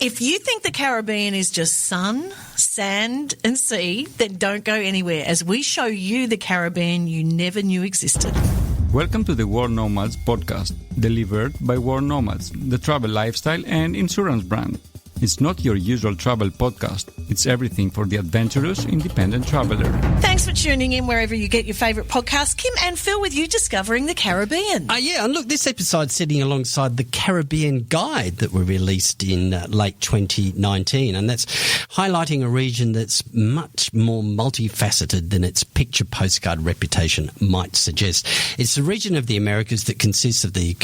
If you think the Caribbean is just sun, sand and sea, then don't go anywhere as we show you the Caribbean you never knew existed. Welcome to the World Nomads Podcast, delivered by World Nomads, the travel lifestyle and insurance brand. It's not your usual travel podcast. It's everything for the adventurous, independent traveler. Thanks for tuning in wherever you get your favourite podcasts. Kim and Phil with you discovering the Caribbean. And look, this episode's sitting alongside the Caribbean Guide that we released in late 2019, and that's highlighting a region that's much more multifaceted than its picture-postcard reputation might suggest. It's the region of the Americas that consists of the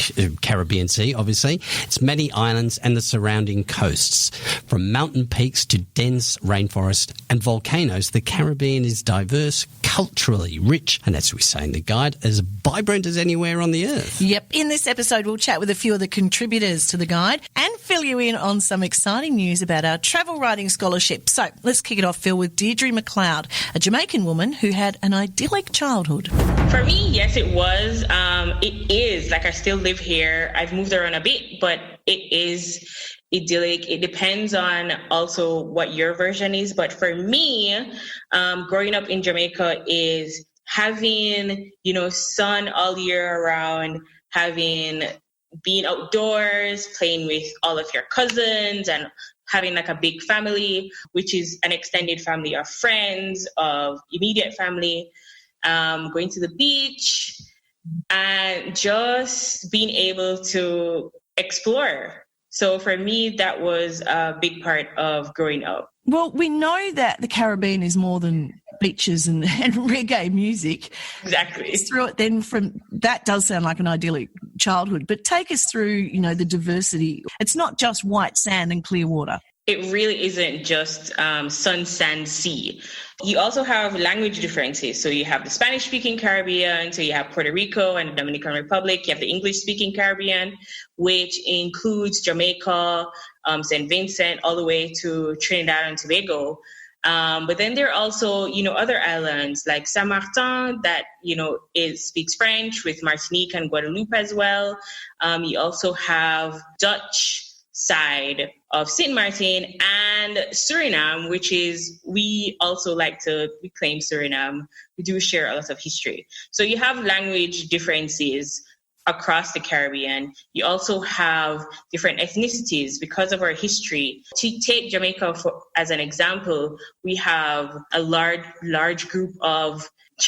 Caribbean Sea, obviously. It's many islands and the surrounding coasts. From mountain peaks to dense rainforest and volcanoes, the Caribbean is diverse, culturally rich, and as we say in the guide, as vibrant as anywhere on the earth. Yep. In this episode, we'll chat with a few of the contributors to the guide and fill you in on some exciting news about our travel writing scholarship. So let's kick it off, Phil, with Deirdre McLeod, a Jamaican woman who had an idyllic childhood. For me, yes, it was. It is. Like, I still live here. I've moved around a bit, but it is idyllic. It depends on also what your version is. But for me, growing up in Jamaica is having, sun all year around, being outdoors, playing with all of your cousins and having like a big family, which is an extended family of friends, of immediate family, going to the beach and just being able to explore. So for me, that was a big part of growing up. Well, we know that the Caribbean is more than beaches and reggae music. Exactly. Through it, then that does sound like an idyllic childhood. But take us through, the diversity. It's not just white sand and clear water. It really isn't just sun, sand, sea. You also have language differences. So you have the Spanish-speaking Caribbean, so you have Puerto Rico and the Dominican Republic. You have the English-speaking Caribbean, which includes Jamaica, St. Vincent, all the way to Trinidad and Tobago. But then there are also, other islands like Saint Martin that, it speaks French, with Martinique and Guadeloupe as well. You also have Dutch side of Saint Martin and Suriname, which is, we also like to claim Suriname. We do share a lot of history. So you have language differences across the Caribbean. You also have different ethnicities because of our history. To take Jamaica as an example, we have a large group of a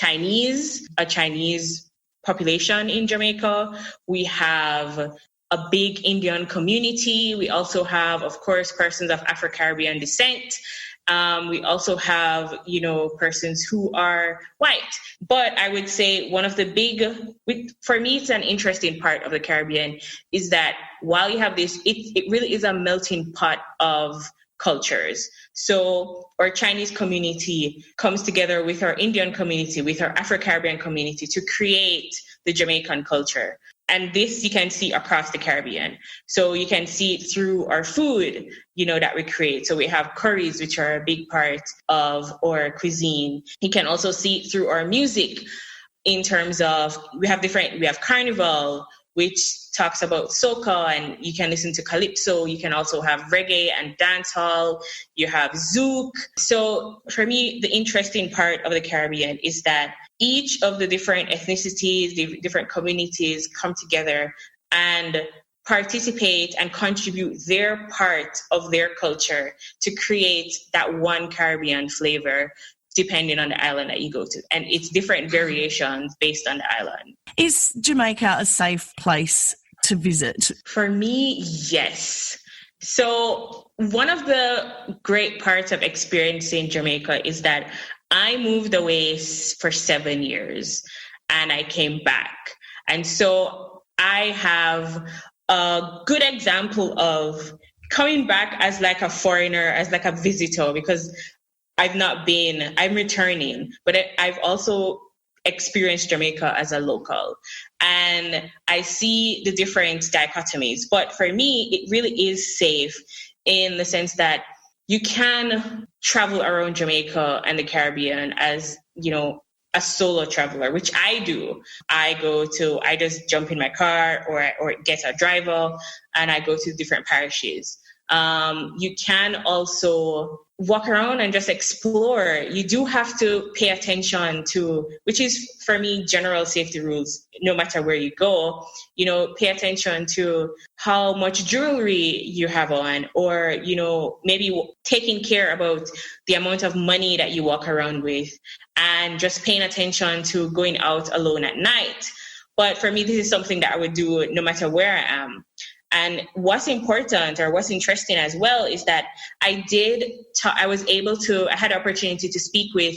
Chinese population in Jamaica. We have a big Indian community. We also have, of course, persons of Afro-Caribbean descent. We also have, persons who are white. But I would say one of the for me, it's an interesting part of the Caribbean is that while you have this, it really is a melting pot of cultures. So our Chinese community comes together with our Indian community, with our Afro-Caribbean community to create the Jamaican culture. And this you can see across the Caribbean. So you can see it through our food, that we create. So we have curries, which are a big part of our cuisine. You can also see it through our music in terms of, we have Carnival, which talks about soca, and you can listen to calypso. You can also have reggae and dancehall. You have zouk. So for me, the interesting part of the Caribbean is that each of the different ethnicities, the different communities come together and participate and contribute their part of their culture to create that one Caribbean flavor, depending on the island that you go to. And it's different variations based on the island. Is Jamaica a safe place to visit? For me, yes. So one of the great parts of experiencing Jamaica is that I moved away for 7 years and I came back. And so I have a good example of coming back as like a foreigner, as like a visitor, because I'm returning, but I've also experienced Jamaica as a local. And I see the different dichotomies. But for me, it really is safe in the sense that you can travel around Jamaica and the Caribbean as, a solo traveler, which I do. I just jump in my car or get a driver and I go to different parishes. You can also walk around and just explore. You do have to pay attention to, which is for me, general safety rules, no matter where you go, pay attention to how much jewelry you have on, or, maybe taking care about the amount of money that you walk around with, and just paying attention to going out alone at night. But for me, this is something that I would do no matter where I am. And what's important or what's interesting as well is that I had the opportunity to speak with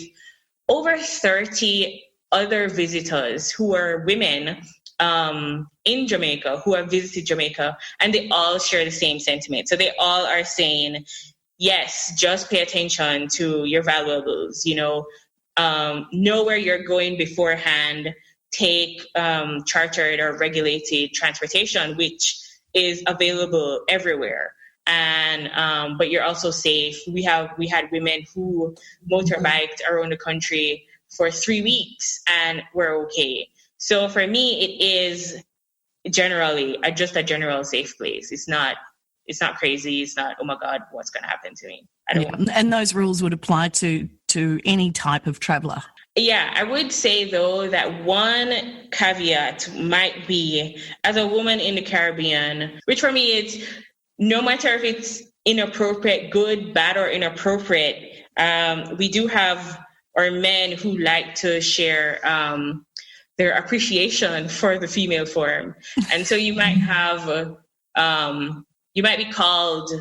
over 30 other visitors who are women in Jamaica, who have visited Jamaica, and they all share the same sentiment. So they all are saying, yes, just pay attention to your valuables, know where you're going beforehand, take chartered or regulated transportation, which is available everywhere. And but you're also safe. We had women who motorbiked around the country for 3 weeks and were okay. So for me, it is generally just a general safe place. It's not crazy. It's not, oh my God, what's going to happen to me? And those rules would apply to any type of traveller. Yeah, I would say, though, that one caveat might be, as a woman in the Caribbean, which for me, it's no matter if it's inappropriate, good, bad, or inappropriate, we do have our men who like to share their appreciation for the female form. And so you might have, you might be called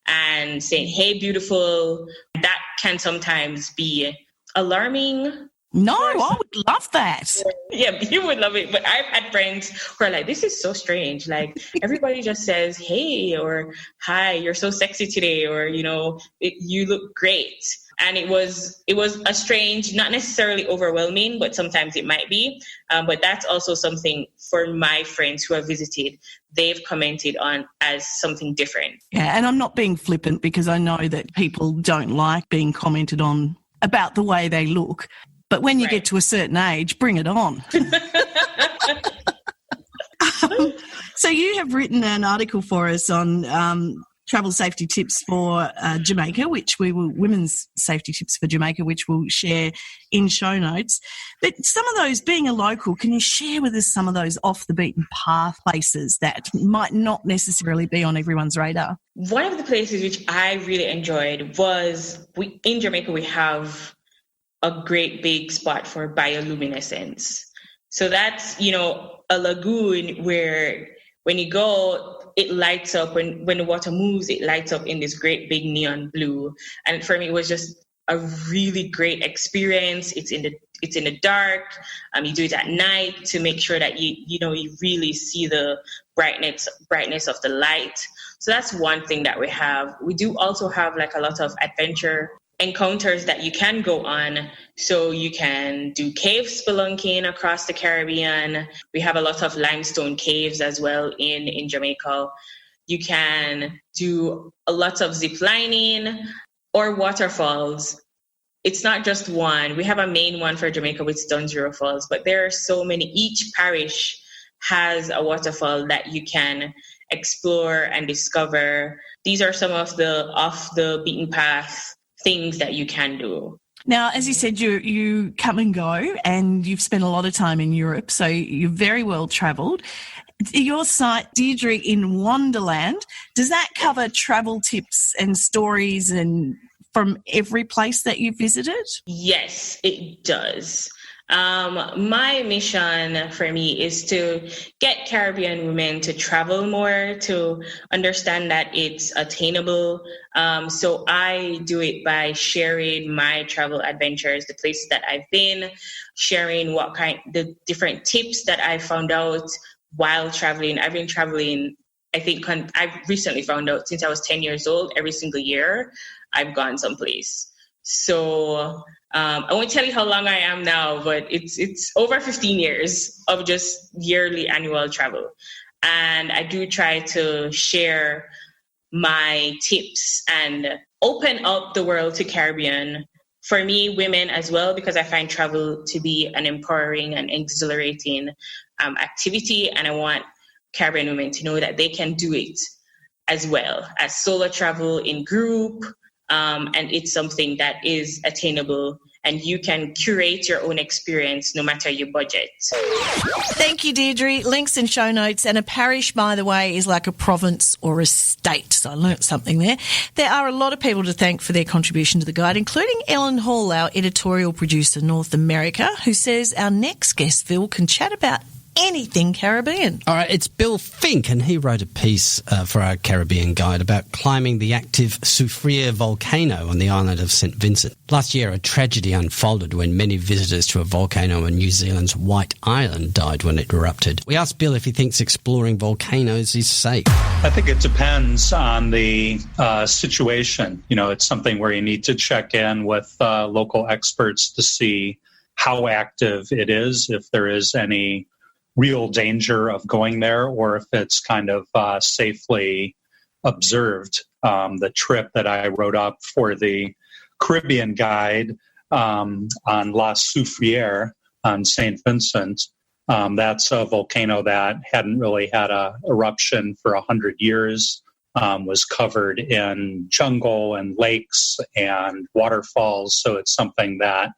and saying, hey, beautiful. That can sometimes be alarming. No, I would love that. Yeah, you would love it. But I've had friends who are like, this is so strange. Like, everybody just says, hey, or hi, you're so sexy today, or, you look great. And it was a strange, not necessarily overwhelming, but sometimes it might be. But that's also something for my friends who have visited, they've commented on as something different. Yeah, and I'm not being flippant, because I know that people don't like being commented on about the way they look. But when you get to a certain age, bring it on. So you have written an article for us on travel safety tips for Jamaica, women's safety tips for Jamaica, which we'll share in show notes. But some of those, being a local, can you share with us some of those off the beaten path places that might not necessarily be on everyone's radar? One of the places which I really enjoyed was in Jamaica, we have a great big spot for bioluminescence. So that's, a lagoon where when you go, it lights up. When the water moves, it lights up in this great big neon blue. And for me, it was just a really great experience. It's in the dark. You do it at night to make sure that you really see the brightness of the light. So that's one thing that we have. We do also have like a lot of adventure encounters that you can go on. So you can do cave spelunking across the Caribbean. We have a lot of limestone caves as well in Jamaica. You can do a lot of zip lining or waterfalls. It's not just one. We have a main one for Jamaica, which is Dunzero Falls, but there are so many. Each parish has a waterfall that you can explore and discover. These are some of the off the beaten path things that you can do. Now, as you said, you come and go, and you've spent a lot of time in Europe, so you're very well travelled. Your site, Deirdre in Wonderland, does that cover travel tips and stories and from every place that you visited? Yes, it does. My mission for me is to get Caribbean women to travel more, to understand that it's attainable. So I do it by sharing my travel adventures, the places that I've been, sharing the different tips that I found out while traveling. I've been traveling, I think I've recently found out since I was 10 years old, every single year I've gone someplace. So I won't tell you how long I am now, but it's over 15 years of just yearly annual travel. And I do try to share my tips and open up the world to Caribbean, for me, women as well, because I find travel to be an empowering and exhilarating activity. And I want Caribbean women to know that they can do it as well as solo travel in group. And it's something that is attainable, and you can curate your own experience no matter your budget. Thank you, Deirdre. Links and show notes. And a parish, by the way, is like a province or a state. So I learnt something there. There are a lot of people to thank for their contribution to the guide, including Ellen Hall, our editorial producer, North America, who says our next guest, Phil, can chat about anything Caribbean. All right, it's Bill Fink, and he wrote a piece for our Caribbean guide about climbing the active Soufriere volcano on the island of St. Vincent. Last year, a tragedy unfolded when many visitors to a volcano in New Zealand's White Island died when it erupted. We asked Bill if he thinks exploring volcanoes is safe. I think it depends on the situation. You know, it's something where you need to check in with local experts to see how active it is, if there is any real danger of going there, or if it's kind of safely observed. The trip that I wrote up for the Caribbean guide on La Soufriere on St. Vincent, that's a volcano that hadn't really had an eruption for 100 years, was covered in jungle and lakes and waterfalls. So it's something that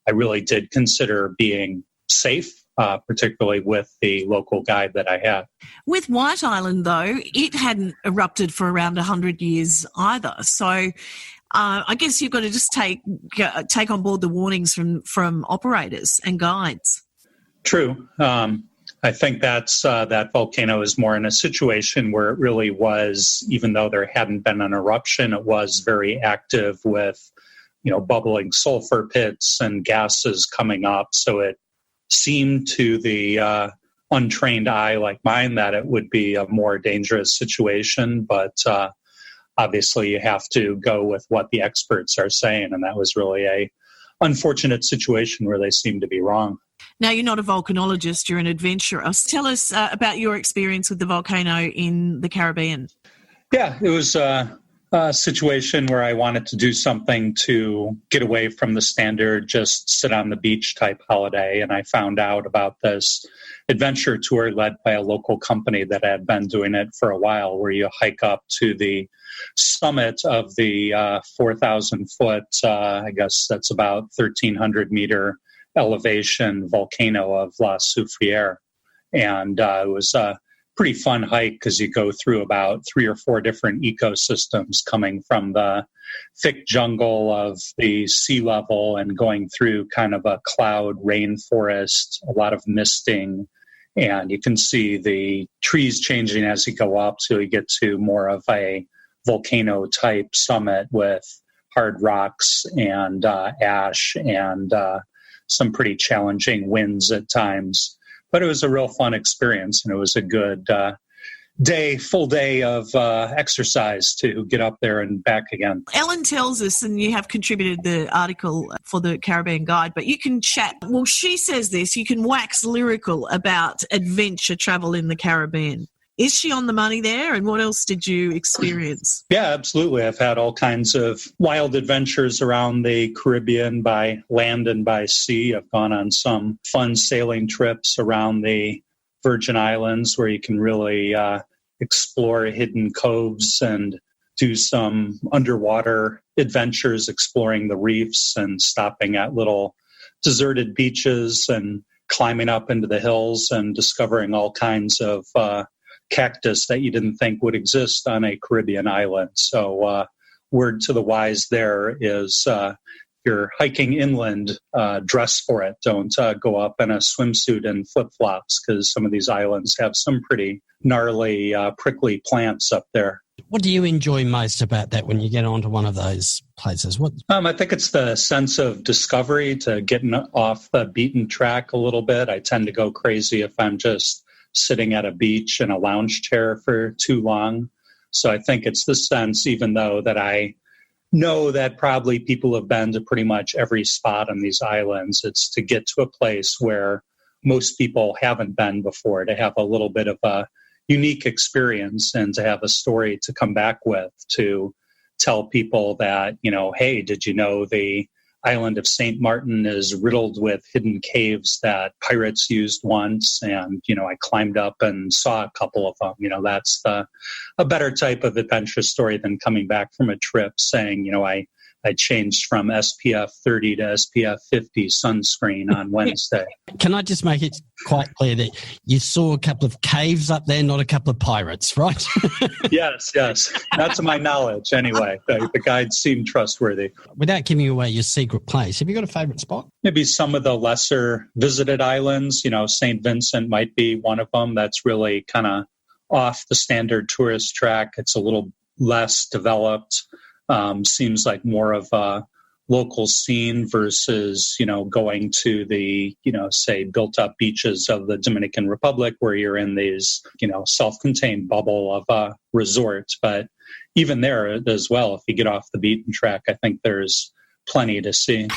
I really did consider being safe, particularly with the local guide that I had. With White Island, though, it hadn't erupted for around 100 years either. So I guess you've got to just take on board the warnings from operators and guides. True. I think that volcano is more in a situation where it really was, even though there hadn't been an eruption, it was very active with, bubbling sulfur pits and gases coming up. So it seemed to the untrained eye like mine that it would be a more dangerous situation, but obviously you have to go with what the experts are saying, and that was really a unfortunate situation where they seem to be wrong. Now, you're not a volcanologist, you're an adventurer. Tell us about your experience with the volcano in the Caribbean. Yeah, it was a situation where I wanted to do something to get away from the standard, just sit on the beach type holiday. And I found out about this adventure tour led by a local company that had been doing it for a while, where you hike up to the summit of the 4,000 foot, I guess that's about 1,300 meter elevation volcano of La Soufriere. And it was a pretty fun hike because you go through about 3 or 4 different ecosystems, coming from the thick jungle of the sea level and going through kind of a cloud rainforest, a lot of misting. And you can see the trees changing as you go up, so you get to more of a volcano type summit with hard rocks and ash and some pretty challenging winds at times. But it was a real fun experience, and it was a good full day of exercise to get up there and back again. Ellen tells us, and you have contributed the article for the Caribbean Guide, but you can chat. Well, she says this, you can wax lyrical about adventure travel in the Caribbean. Is she on the money there? And what else did you experience? Yeah, absolutely. I've had all kinds of wild adventures around the Caribbean by land and by sea. I've gone on some fun sailing trips around the Virgin Islands where you can really explore hidden coves and do some underwater adventures, exploring the reefs and stopping at little deserted beaches and climbing up into the hills and discovering all kinds of cactus that you didn't think would exist on a Caribbean island. So word to the wise there is if you're hiking inland, dress for it. Don't go up in a swimsuit and flip-flops, because some of these islands have some pretty gnarly, prickly plants up there. What do you enjoy most about that when you get onto one of those places? I think it's the sense of discovery, to getting off the beaten track a little bit. I tend to go crazy if I'm just sitting at a beach in a lounge chair for too long. So I think it's the sense, even though that I know that probably people have been to pretty much every spot on these islands, it's to get to a place where most people haven't been before, to have a little bit of a unique experience and to have a story to come back with, to tell people that, hey, did you know the island of St. Martin is riddled with hidden caves that pirates used once. And, I climbed up and saw a couple of them. That's a better type of adventure story than coming back from a trip saying, I changed from SPF 30 to SPF 50 sunscreen on Wednesday. Can I just make it quite clear that you saw a couple of caves up there, not a couple of pirates, right? Yes. That's my knowledge anyway. The guides seem trustworthy. Without giving away your secret place, have you got a favourite spot? Maybe some of the lesser visited islands. St. Vincent might be one of them. That's really kind of off the standard tourist track. It's a little less developed. Seems like more of a local scene versus, going to the, say, built-up beaches of the Dominican Republic where you're in these, self-contained bubble of a resort. But even there as well, if you get off the beaten track, I think there's plenty to see.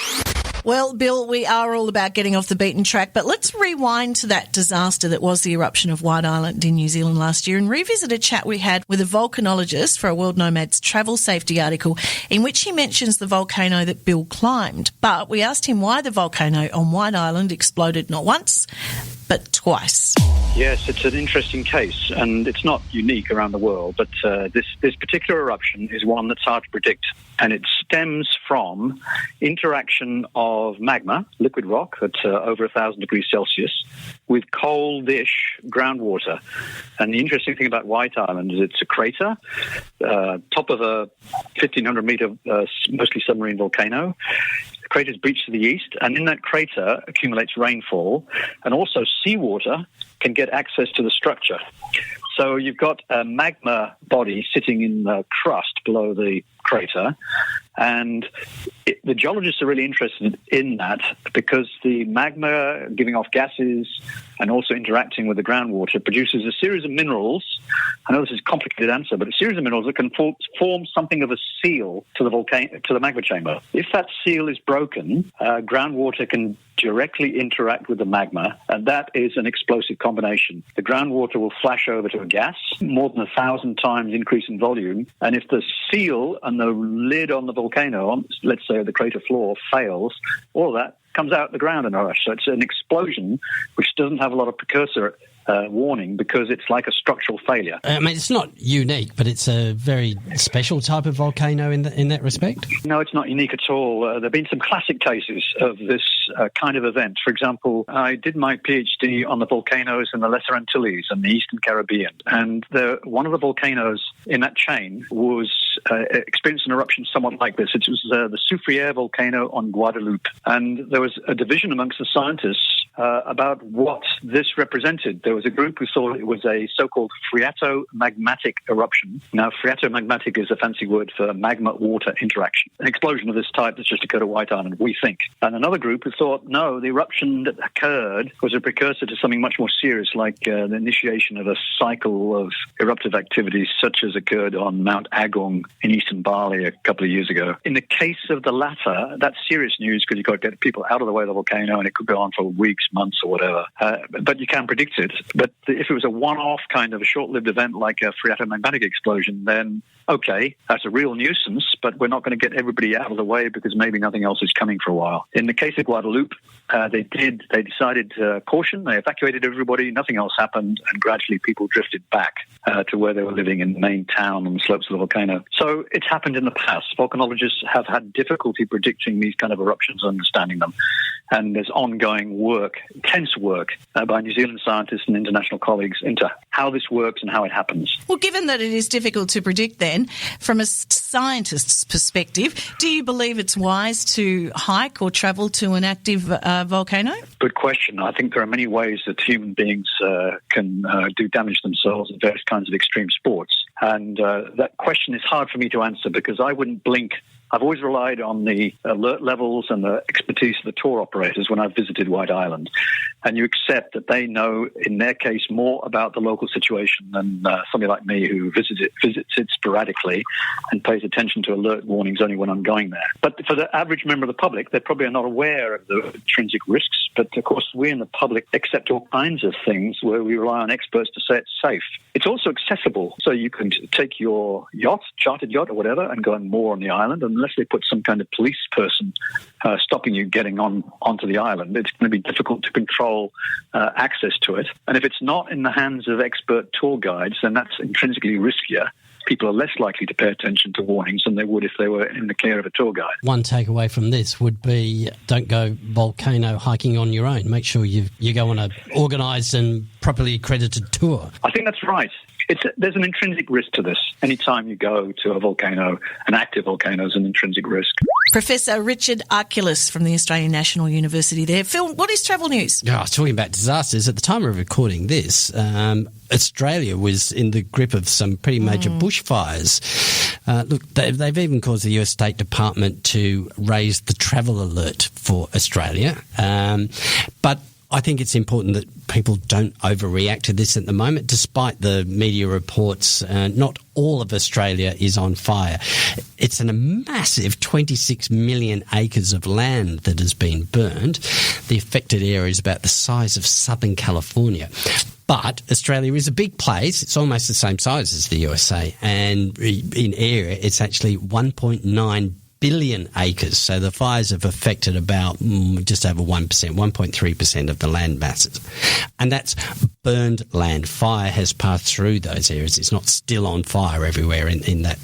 Well, Bill, we are all about getting off the beaten track, but let's rewind to that disaster that was the eruption of White Island in New Zealand last year and revisit a chat we had with a volcanologist for a World Nomads Travel Safety article in which he mentions the volcano that Bill climbed. But we asked him why the volcano on White Island exploded not once, but twice. Yes, it's an interesting case, and it's not unique around the world, but this particular eruption is one that's hard to predict, and it stems from interaction of magma, liquid rock at over 1,000 degrees Celsius, with coldish groundwater. And the interesting thing about White Island is it's a crater, top of a 1,500-meter, mostly submarine volcano. The crater's breached to the east, and in that crater accumulates rainfall, and also seawater can get access to the structure. So you've got a magma body sitting in the crust below the crater, and the geologists are really interested in that because the magma giving off gases and also interacting with the groundwater produces a series of minerals. I know this is a complicated answer, but a series of minerals that can form something of a seal to the volcano, to the magma chamber. If that seal is broken, groundwater can directly interact with the magma, and that is an explosive combination. The groundwater will flash over to a gas, more than 1,000 times increase in volume, and if the seal and the lid on the volcano, let's say the crater floor, fails, all of that comes out the ground in a rush. So it's an explosion which doesn't have a lot of precursor warning because it's like a structural failure. I mean, it's not unique, but it's a very special type of volcano in that respect? No, it's not unique at all. There have been some classic cases of this kind of event. For example, I did my PhD on the volcanoes in the Lesser Antilles and the Eastern Caribbean. And one of the volcanoes in that chain was experienced an eruption somewhat like this. It was the Soufriere volcano on Guadeloupe. And there was a division amongst the scientists about what this represented. There was a group who thought it was a so-called phreatomagmatic eruption. Now, phreatomagmatic is a fancy word for magma-water interaction. An explosion of this type that's just occurred at White Island, we think. And another group who thought, no, the eruption that occurred was a precursor to something much more serious, like the initiation of a cycle of eruptive activities, such as occurred on Mount Agung in eastern Bali a couple of years ago. In the case of the latter, that's serious news because you've got to get people out of the way of the volcano, and it could go on for weeks, months, or whatever. But you can predict it. But if it was a one-off kind of a short-lived event like a phreatomagmatic explosion, then okay, that's a real nuisance, but we're not going to get everybody out of the way because maybe nothing else is coming for a while. In the case of Guadeloupe, they decided caution. They evacuated everybody. Nothing else happened, and gradually people drifted back to where they were living in the main town on the slopes of the volcano. So it's happened in the past. Volcanologists have had difficulty predicting these kind of eruptions and understanding them. And there's ongoing work, intense work, by New Zealand scientists and international colleagues into how this works and how it happens. Well, given that it is difficult to predict then, from a scientist's perspective, do you believe it's wise to hike or travel to an active volcano? Good question. I think there are many ways that human beings can do damage themselves in various kinds of extreme sports. And that question is hard for me to answer because I wouldn't blink. I've always relied on the alert levels and the expertise of the tour operators when I've visited White Island. And you accept that they know, in their case, more about the local situation than somebody like me who visits it sporadically and pays attention to alert warnings only when I'm going there. But for the average member of the public, they probably are not aware of the intrinsic risks But of course, we in the public accept all kinds of things where we rely on experts to say it's safe. It's also accessible. So you can take your yacht, chartered yacht or whatever, and go and moor on the island. Unless they put some kind of police person stopping you getting onto the island, it's going to be difficult to control access to it. And if it's not in the hands of expert tour guides, then that's intrinsically riskier. People are less likely to pay attention to warnings than they would if they were in the care of a tour guide. One takeaway from this would be don't go volcano hiking on your own. Make sure you go on an organised and properly accredited tour. I think that's right. There's an intrinsic risk to this. Anytime you go to a volcano, an active volcano is an intrinsic risk. Professor Richard Arculis from the Australian National University there. Phil, what is travel news? I was talking about disasters. At the time of recording this, Australia was in the grip of some pretty major bushfires. Look, they've even caused the US State Department to raise the travel alert for Australia. But I think it's important that people don't overreact to this at the moment. Despite the media reports, not all of Australia is on fire. It's a massive 26 million acres of land that has been burned. The affected area is about the size of Southern California. But Australia is a big place. It's almost the same size as the USA. And in area, it's actually 1.9 billion acres. So the fires have affected about just over 1%, 1.3% of the land masses. And that's burned land. Fire has passed through those areas. It's not still on fire everywhere in that,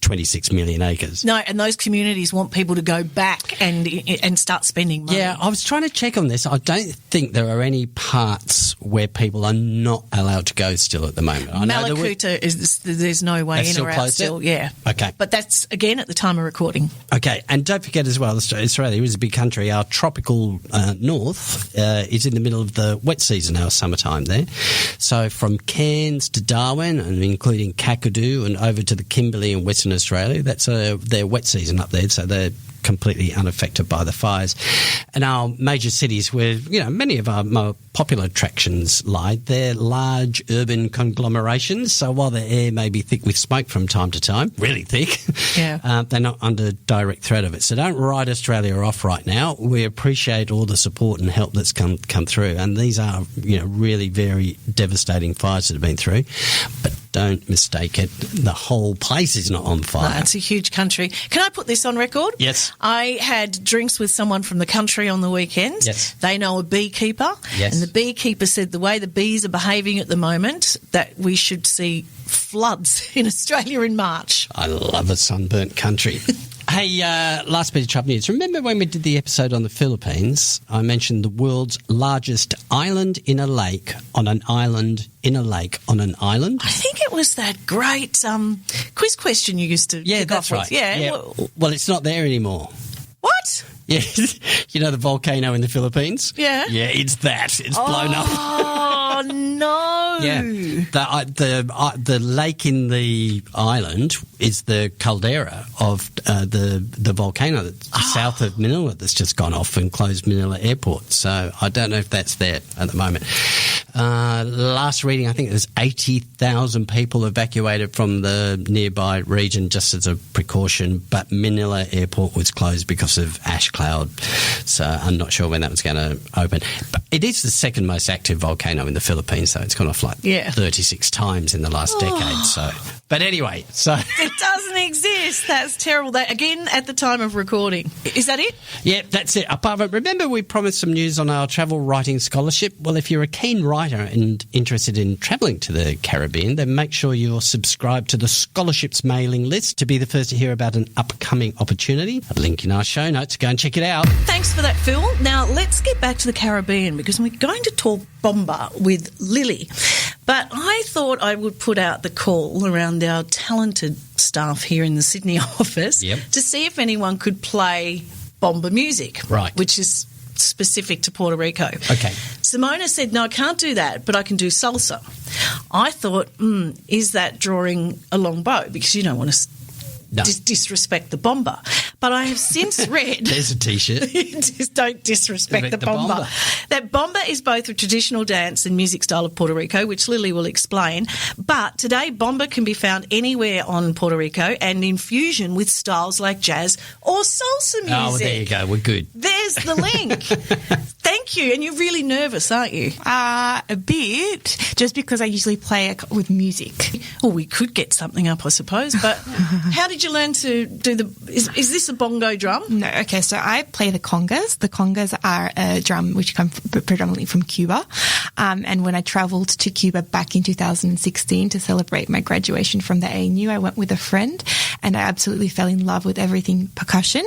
26 million acres. No, and those communities want people to go back and start spending money. Yeah, I was trying to check on this. I don't think there are any parts where people are not allowed to go still at the moment. Malakuta, there's no way in or out still. Yeah. Okay. But that's, again, at the time of recording. Okay, and don't forget as well, Australia is a big country. Our tropical north is in the middle of the wet season, our summertime there. So from Cairns to Darwin, and including Kakadu and over to the Kimberley and Western Australia, that's their wet season up there, so they're completely unaffected by the fires. And our major cities where, many of our more popular attractions lie, they're large urban conglomerations, so while the air may be thick with smoke from time to time, really thick, they're not under direct threat of it. So don't write Australia off right now. We appreciate all the support and help that's come through, and these are, really very devastating fires that have been through. But don't mistake it. The whole place is not on fire. No, it's a huge country. Can I put this on record? Yes. I had drinks with someone from the country on the weekend. Yes. They know a beekeeper. Yes. And the beekeeper said the way the bees are behaving at the moment, that we should see floods in Australia in March. I love a sunburnt country. Hey, last bit of travel news. Remember when we did the episode on the Philippines, I mentioned the world's largest island in a lake on an island in a lake on an island? I think it was that great quiz question you used to kick that's off right. with. Yeah. Well, it's not there anymore. What? Yeah, the volcano in the Philippines? Yeah. Yeah, it's that. It's blown up. Oh, no. Yeah. The lake in the island is the caldera of the volcano that's south of Manila that's just gone off and closed Manila Airport. So I don't know if that's there at the moment. Last reading, I think there's 80,000 people evacuated from the nearby region just as a precaution, but Manila Airport was closed because of ash cloud. So I'm not sure when that was going to open. But it is the second most active volcano in the Philippines, so it's gone off 36 times in the last decade. So, but anyway, so it doesn't exist. That's terrible. That again at the time of recording. Is that it? Yeah, that's it. Apart from, remember we promised some news on our travel writing scholarship. Well, if you're a keen writer and interested in travelling to the Caribbean, then make sure you're subscribed to the scholarships mailing list to be the first to hear about an upcoming opportunity. A link in our show notes. Go and check it out. Thanks for that, Phil. Now let's get back to the Caribbean because we're going to talk bomba with Lily. But I thought I would put out the call around our talented staff here in the Sydney office to see if anyone could play bomba music, right? Which is specific to Puerto Rico. Okay. Simona said, no, I can't do that, but I can do salsa. I thought, is that drawing a long bow? Because you don't want to disrespect the bomba. But I have since read... There's a T-shirt. Just don't disrespect the bomba. That bomba is both a traditional dance and music style of Puerto Rico, which Lily will explain. But today, bomba can be found anywhere on Puerto Rico and in fusion with styles like jazz or salsa music. Oh, well, there you go. We're good. There there's the link. Thank you. And you're really nervous, aren't you? A bit, just because I usually play with music. Well, we could get something up, I suppose. But how did you learn to do is this a bongo drum? No, okay, so I play the congas. The congas are a drum which come predominantly from Cuba. And when I travelled to Cuba back in 2016 to celebrate my graduation from the ANU, I went with a friend and I absolutely fell in love with everything percussion.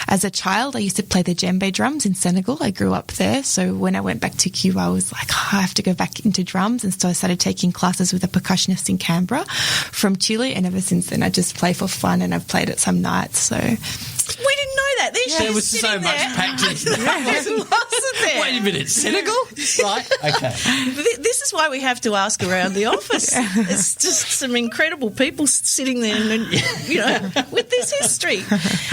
As a child, I used to play the djembe drums in Senegal. I grew up there. So when I went back to Cuba, I was like, I have to go back into drums. And so I started taking classes with a percussionist in Canberra from Chile. And ever since then, I just play for fun and I've played it some nights. So we didn't know that. There was so much packed into that. Wait a minute, Senegal? Right, okay. This is why we have to ask around the office. It's just some incredible people sitting there, and with this history.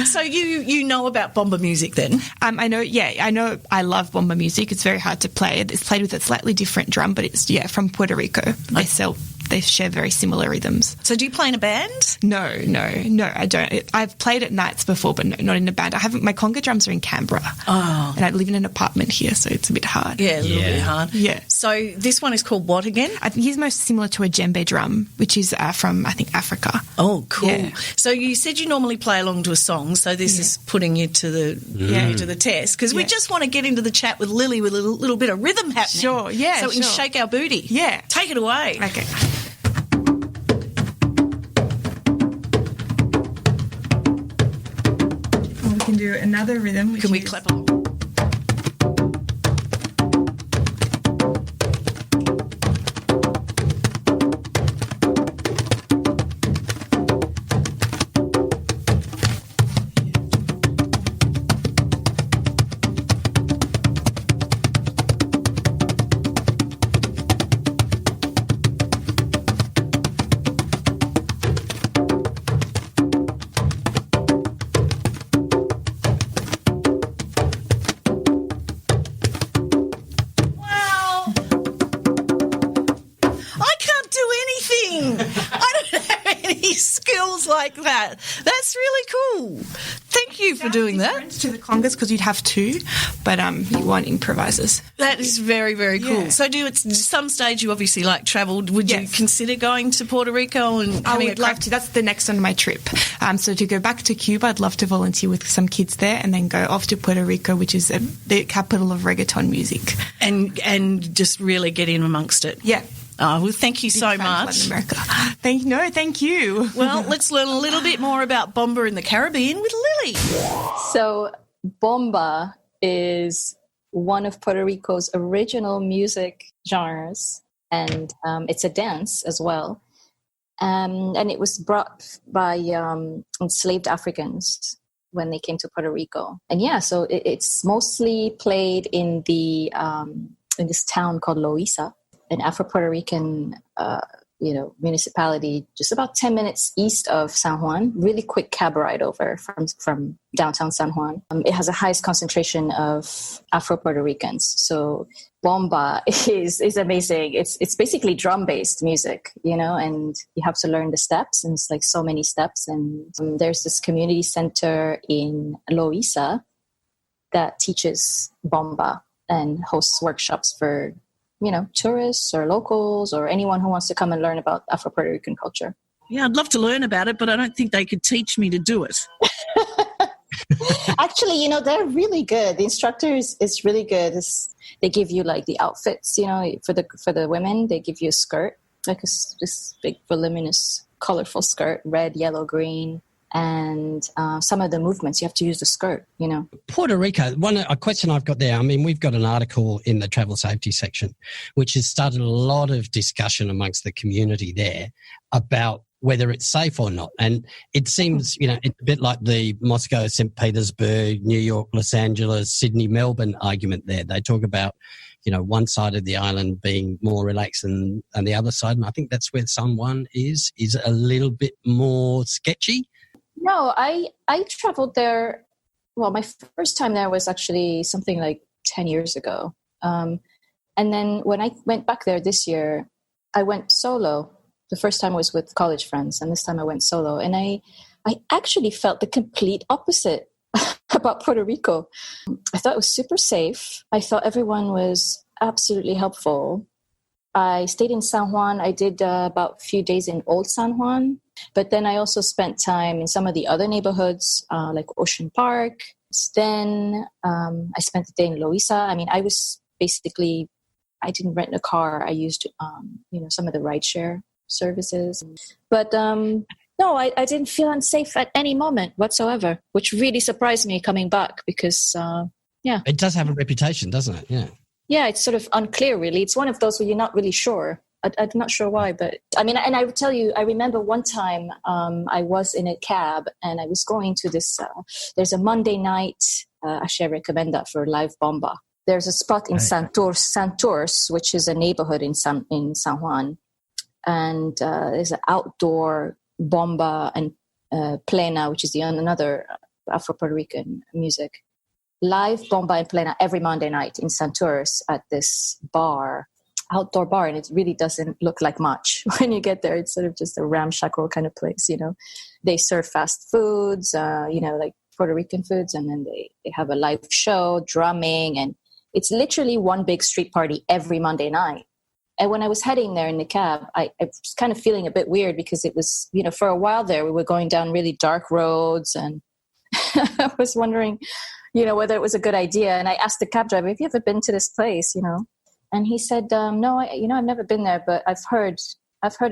So you know about bomba music then? I know. I love bomba music. It's very hard to play. It's played with a slightly different drum, but it's from Puerto Rico. They share very similar rhythms. So do you play in a band? No, I don't. I've played at nights before, but no, not in a band. My conga drums are in Canberra. Oh. And I live in an apartment here, so it's a bit hard. Yeah, a little bit hard. Yeah. So this one is called what again? I think he's most similar to a djembe drum, which is from, I think, Africa. Oh, cool. Yeah. So you said you normally play along to a song, so this is putting you to the test, because we just want to get into the chat with Lily with a little bit of rhythm happening. Sure, yeah, so we can shake our booty. Yeah. Take it away. Okay. We can do another rhythm. Can we clap along? Like that. That's really cool. Thank you for doing that. To the congas, because you'd have two, but you want improvisers. That is very, very cool. So at some stage you obviously travelled. Would you consider going to Puerto Rico and I would love to. That's the next on my trip. So to go back to Cuba, I'd love to volunteer with some kids there and then go off to Puerto Rico, which is the capital of reggaeton music. And just really get in amongst it. Yeah. Oh, well, thank you so much. America. Thank you. Well, let's learn a little bit more about bomba in the Caribbean with Lily. So bomba is one of Puerto Rico's original music genres, and it's a dance as well. And it was brought by enslaved Africans when they came to Puerto Rico. And so it's mostly played in in this town called Loíza, an Afro-Puerto Rican, municipality just about 10 minutes east of San Juan. Really quick cab ride over from downtown San Juan. It has the highest concentration of Afro-Puerto Ricans. So bomba is amazing. It's basically drum-based music, and you have to learn the steps, and it's like so many steps. And there's this community center in Loíza that teaches bomba and hosts workshops for tourists or locals or anyone who wants to come and learn about Afro-Puerto Rican culture. Yeah, I'd love to learn about it, but I don't think they could teach me to do it. Actually, they're really good. The instructor is really good. They give you the outfits, for the women, they give you a skirt, this big voluminous, colorful skirt, red, yellow, green. And some of the movements, you have to use the skirt, Puerto Rico, a question I've got there, we've got an article in the travel safety section, which has started a lot of discussion amongst the community there about whether it's safe or not. And it seems, it's a bit like the Moscow, St. Petersburg, New York, Los Angeles, Sydney, Melbourne argument there. They talk about, one side of the island being more relaxed than the other side. And I think that's where someone is a little bit more sketchy. No, I traveled there. Well, my first time there was actually something like 10 years ago. And then when I went back there this year, I went solo. The first time was with college friends, and this time I went solo. And I actually felt the complete opposite about Puerto Rico. I thought it was super safe. I thought everyone was absolutely helpful. I stayed in San Juan. I did about a few days in Old San Juan, but then I also spent time in some of the other neighborhoods, like Ocean Park. Then I spent the day in Loíza. I mean, I didn't rent a car. I used, some of the rideshare services. But no, I didn't feel unsafe at any moment whatsoever, which really surprised me coming back because, It does have a reputation, doesn't it? Yeah. Yeah, it's sort of unclear, really. It's one of those where you're not really sure. I'm not sure why, but I mean, and I would tell you, I remember one time I was in a cab and I was going to this, there's a Monday night, actually I recommend that for live bomba. There's a spot in Santurce, which is a neighborhood in San Juan. And there's an outdoor bomba and plena, which is another Afro-Puerto Rican music. Live bomba and plena every Monday night in Santurce at this outdoor bar, and it really doesn't look like much when you get there. It's sort of just a ramshackle kind of place, They serve fast foods, like Puerto Rican foods, and then they have a live show, drumming, and it's literally one big street party every Monday night. And when I was heading there in the cab, I was kind of feeling a bit weird because it was, for a while there, we were going down really dark roads, and I was wondering, whether it was a good idea. And I asked the cab driver, have you ever been to this place, And he said, no, I've never been there, but I've heard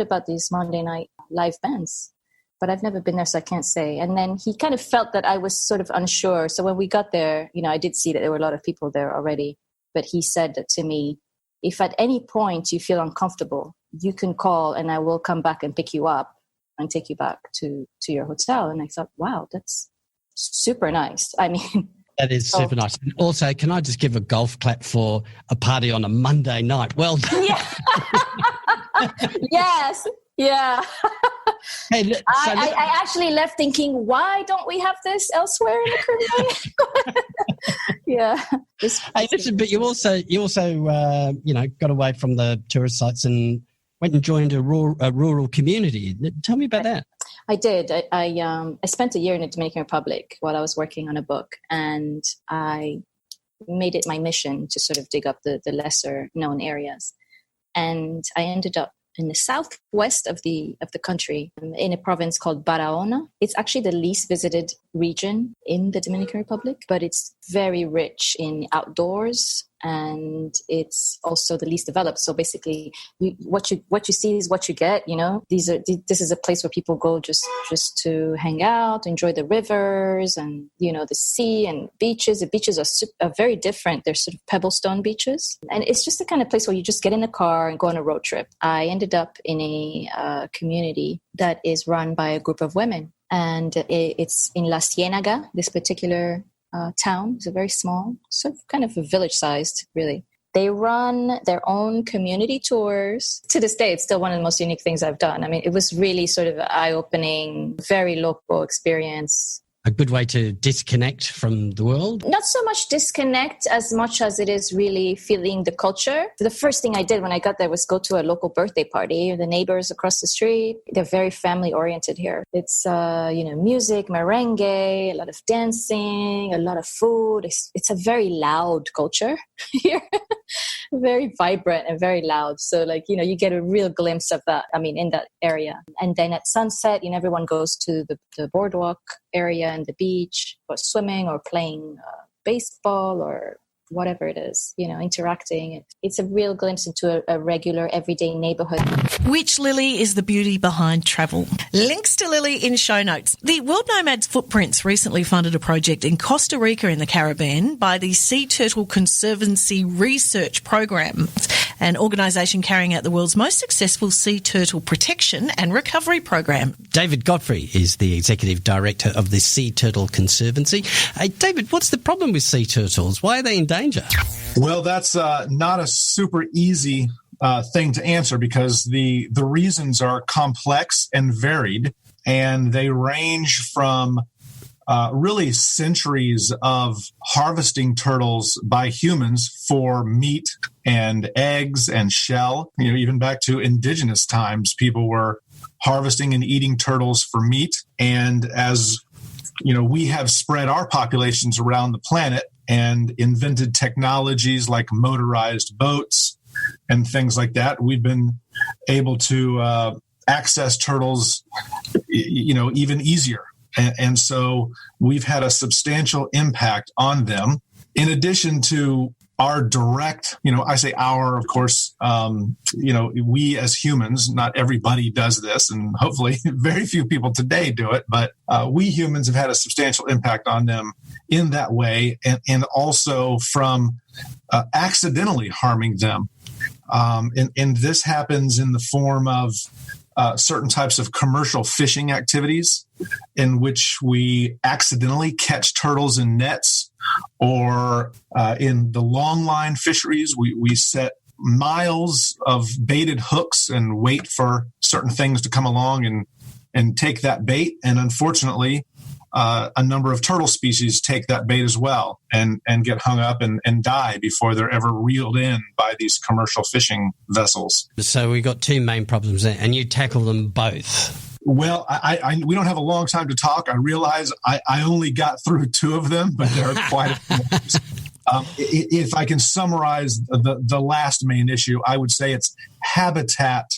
about these Monday night live bands, but I've never been there, so I can't say. And then he kind of felt that I was sort of unsure. So when we got there, I did see that there were a lot of people there already, but he said to me, if at any point you feel uncomfortable, you can call and I will come back and pick you up and take you back to your hotel. And I thought, wow, that's super nice. I mean... That is super nice. And also, can I just give a golf clap for a party on a Monday night? Well done. Yeah. Yes. Yeah. Hey, I actually left thinking, why don't we have this elsewhere in the Caribbean? Yeah. Hey, listen, but you also got away from the tourist sites and went and joined a rural community. Tell me about that. I did. I spent a year in the Dominican Republic while I was working on a book, and I made it my mission to sort of dig up the lesser known areas. And I ended up in the southwest of the country, in a province called Barahona. It's actually the least visited region in the Dominican Republic, but it's very rich in outdoors, and it's also the least developed. So basically, what you see is what you get. This is a place where people go just to hang out, enjoy the rivers, and the sea and beaches. The beaches are very different. They're sort of pebblestone beaches, and it's just the kind of place where you just get in the car and go on a road trip. I ended up in a community that is run by a group of women, and it's in La Ciénaga. This particular town is a very small, sort of kind of a village-sized, really. They run their own community tours. To this day, it's still one of the most unique things I've done. I mean, it was really sort of eye-opening, very local experience. A good way to disconnect from the world? Not so much disconnect as much as it is really feeling the culture. The first thing I did when I got there was go to a local birthday party. The neighbors across the street, they're very family-oriented here. It's, music, merengue, a lot of dancing, a lot of food. It's a very loud culture here. Very vibrant and very loud. So you get a real glimpse of that, in that area. And then at sunset, everyone goes to the boardwalk area and the beach for swimming or playing baseball or whatever it is, interacting. It's a real glimpse into a regular everyday neighborhood. Which, Lily, is the beauty behind travel. Links to Lily in show notes. The World Nomads Footprints recently funded a project in Costa Rica in the Caribbean by the Sea Turtle Conservancy Research Program, an organisation carrying out the world's most successful sea turtle protection and recovery program. David Godfrey is the Executive Director of the Sea Turtle Conservancy. Hey, David, what's the problem with sea turtles? Why are they in danger? Well, that's not a super easy thing to answer because the reasons are complex and varied, and they range from really centuries of harvesting turtles by humans for meat and eggs and shell. Even back to indigenous times, people were harvesting and eating turtles for meat. And as we have spread our populations around the planet and invented technologies like motorized boats and things like that. We've been able to access turtles, even easier. And so we've had a substantial impact on them. In addition to our direct, I say our, of course, we as humans, not everybody does this, and hopefully very few people today do it, but we humans have had a substantial impact on them in that way, and also from accidentally harming them. And this happens in the form of certain types of commercial fishing activities in which we accidentally catch turtles in nets, or in the long line fisheries, we set miles of baited hooks and wait for certain things to come along and take that bait. And unfortunately, a number of turtle species take that bait as well and get hung up and die before they're ever reeled in by these commercial fishing vessels. So we got two main problems there, and you tackle them both. Well, we don't have a long time to talk. I realize I only got through two of them, but there are quite a few. If I can summarize the last main issue, I would say it's habitat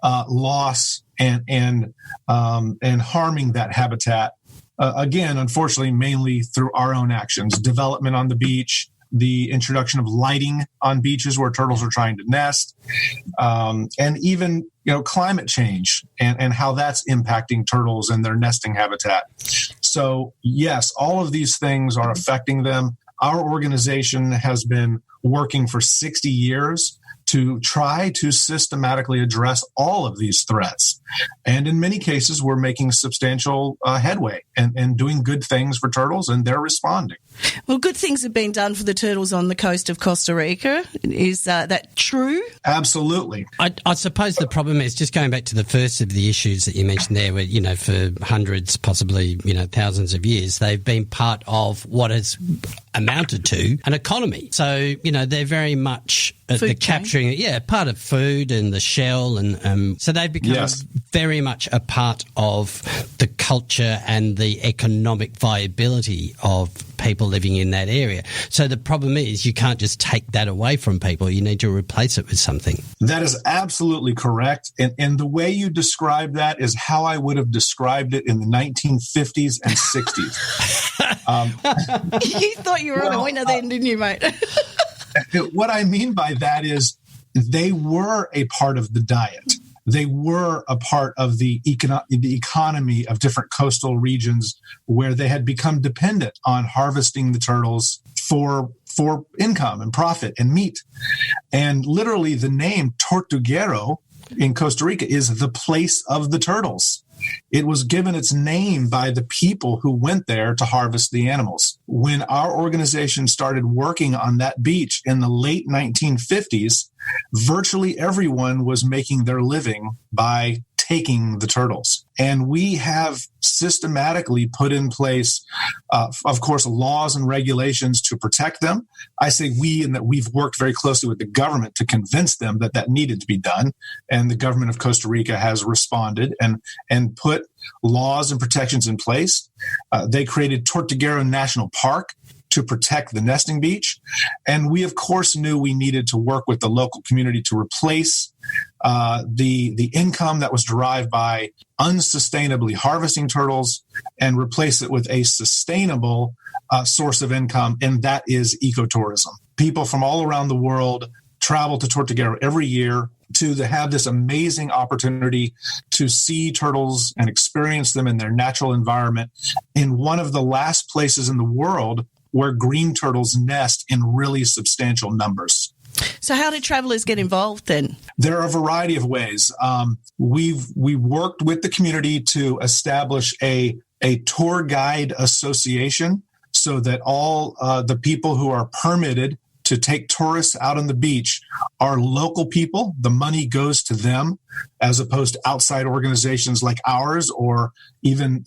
loss and harming that habitat. Again, unfortunately, mainly through our own actions, development on the beach, the introduction of lighting on beaches where turtles are trying to nest, and even climate change and how that's impacting turtles and their nesting habitat. So yes, all of these things are affecting them. Our organization has been working for 60 years to try to systematically address all of these threats. And in many cases, we're making substantial headway and doing good things for turtles, and they're responding. Well, good things have been done for the turtles on the coast of Costa Rica. Is that true? Absolutely. I suppose the problem is, just going back to the first of the issues that you mentioned there, where, for hundreds, possibly, thousands of years, they've been part of what has amounted to an economy. So, they're very much the capturing, part of food and the shell. And so they've become very much a part of the culture and the economic viability of people living in that area. So the problem is, you can't just take that away from people. You need to replace it with something. That is absolutely correct. And the way you describe that is how I would have described it in the 1950s and 60s. You thought you were on a winner then, didn't you, mate? What I mean by that is they were a part of the diet. They were a part of the economy of different coastal regions where they had become dependent on harvesting the turtles for income and profit and meat. And literally the name Tortuguero in Costa Rica is the place of the turtles. It was given its name by the people who went there to harvest the animals. When our organization started working on that beach in the late 1950s, virtually everyone was making their living by taking the turtles. And we have systematically put in place, of course, laws and regulations to protect them. I say we, in that we've worked very closely with the government to convince them that that needed to be done. And the government of Costa Rica has responded and put laws and protections in place. They created Tortuguero National Park to protect the nesting beach. And we, of course, knew we needed to work with the local community to replace the income that was derived by unsustainably harvesting turtles and replace it with a sustainable source of income, and that is ecotourism. People from all around the world travel to Tortuguero every year to have this amazing opportunity to see turtles and experience them in their natural environment in one of the last places in the world where green turtles nest in really substantial numbers. So how do travelers get involved then? There are a variety of ways. We worked with the community to establish a tour guide association so that all the people who are permitted to take tourists out on the beach are local people. The money goes to them as opposed to outside organizations like ours, or even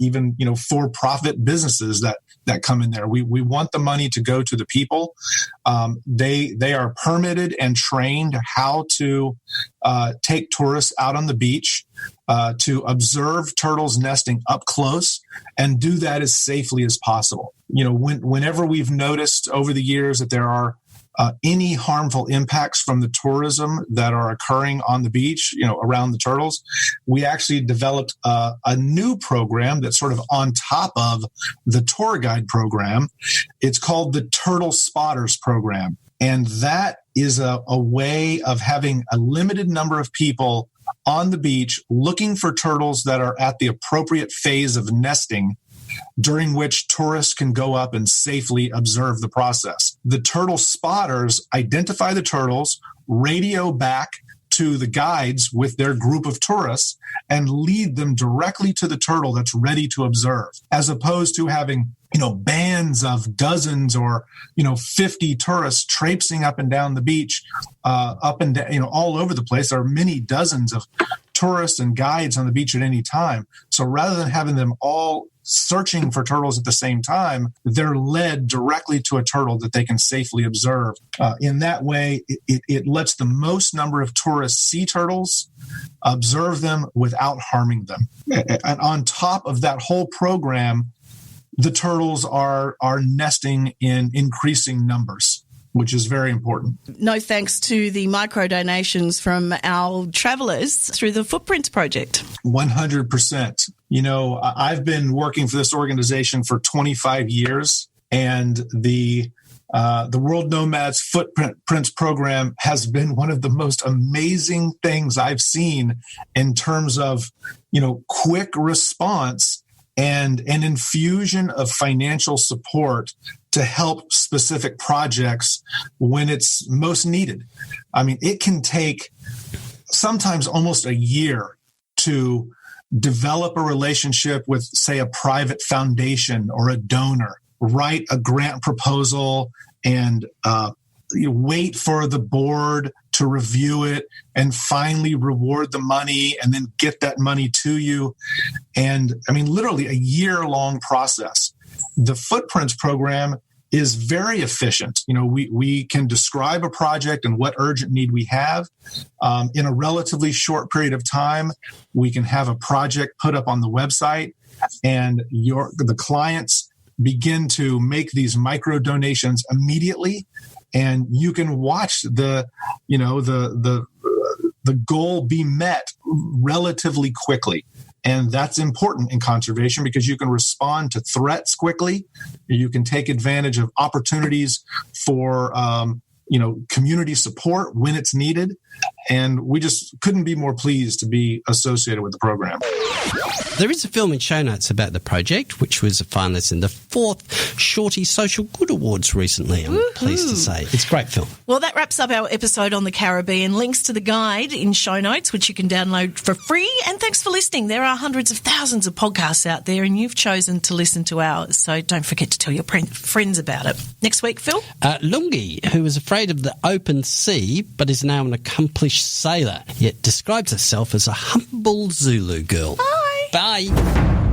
for-profit businesses that come in there. We want the money to go to the people. They are permitted and trained how to take tourists out on the beach, to observe turtles nesting up close and do that as safely as possible. Whenever we've noticed over the years that there are any harmful impacts from the tourism that are occurring on the beach, around the turtles, we actually developed a new program that's sort of on top of the tour guide program. It's called the Turtle Spotters Program. And that is a way of having a limited number of people on the beach looking for turtles that are at the appropriate phase of nesting, during which tourists can go up and safely observe the process. The turtle spotters identify the turtles, radio back to the guides with their group of tourists, and lead them directly to the turtle that's ready to observe, as opposed to having bands of dozens or 50 tourists traipsing up and down the beach, up and down, all over the place. There are many dozens of tourists and guides on the beach at any time. So rather than having them all searching for turtles at the same time, they're led directly to a turtle that they can safely observe. In that way, it lets the most number of tourists see turtles, observe them without harming them. And on top of that whole program, the turtles are nesting in increasing numbers, which is very important. No thanks to the micro donations from our travellers through the Footprints Project. 100%. I've been working for this organization for 25 years, and the World Nomads Footprints Program has been one of the most amazing things I've seen in terms of, quick response and an infusion of financial support to help specific projects when it's most needed. I mean, it can take sometimes almost a year to develop a relationship with, say, a private foundation or a donor, write a grant proposal, and wait for the board to review it and finally reward the money and then get that money to you. And I mean, literally a year-long process. The Footprints program is very efficient. We can describe a project and what urgent need we have. In a relatively short period of time, we can have a project put up on the website, and the clients begin to make these micro donations immediately, and you can watch the goal be met relatively quickly. And that's important in conservation because you can respond to threats quickly. You can take advantage of opportunities for, community support when it's needed. And we just couldn't be more pleased to be associated with the program. There is a film in show notes about the project, which was a finalist in the 4th Shorty Social Good Awards recently, I'm pleased to say. It's a great film. Well, that wraps up our episode on the Caribbean. Links to the guide in show notes, which you can download for free. And thanks for listening. There are hundreds of thousands of podcasts out there, and you've chosen to listen to ours. So don't forget to tell your friends about it. Next week, Phil? Lungi, who was afraid of the open sea, but is now an accomplished sailor, yet describes herself as a humble Zulu girl. Bye. Bye.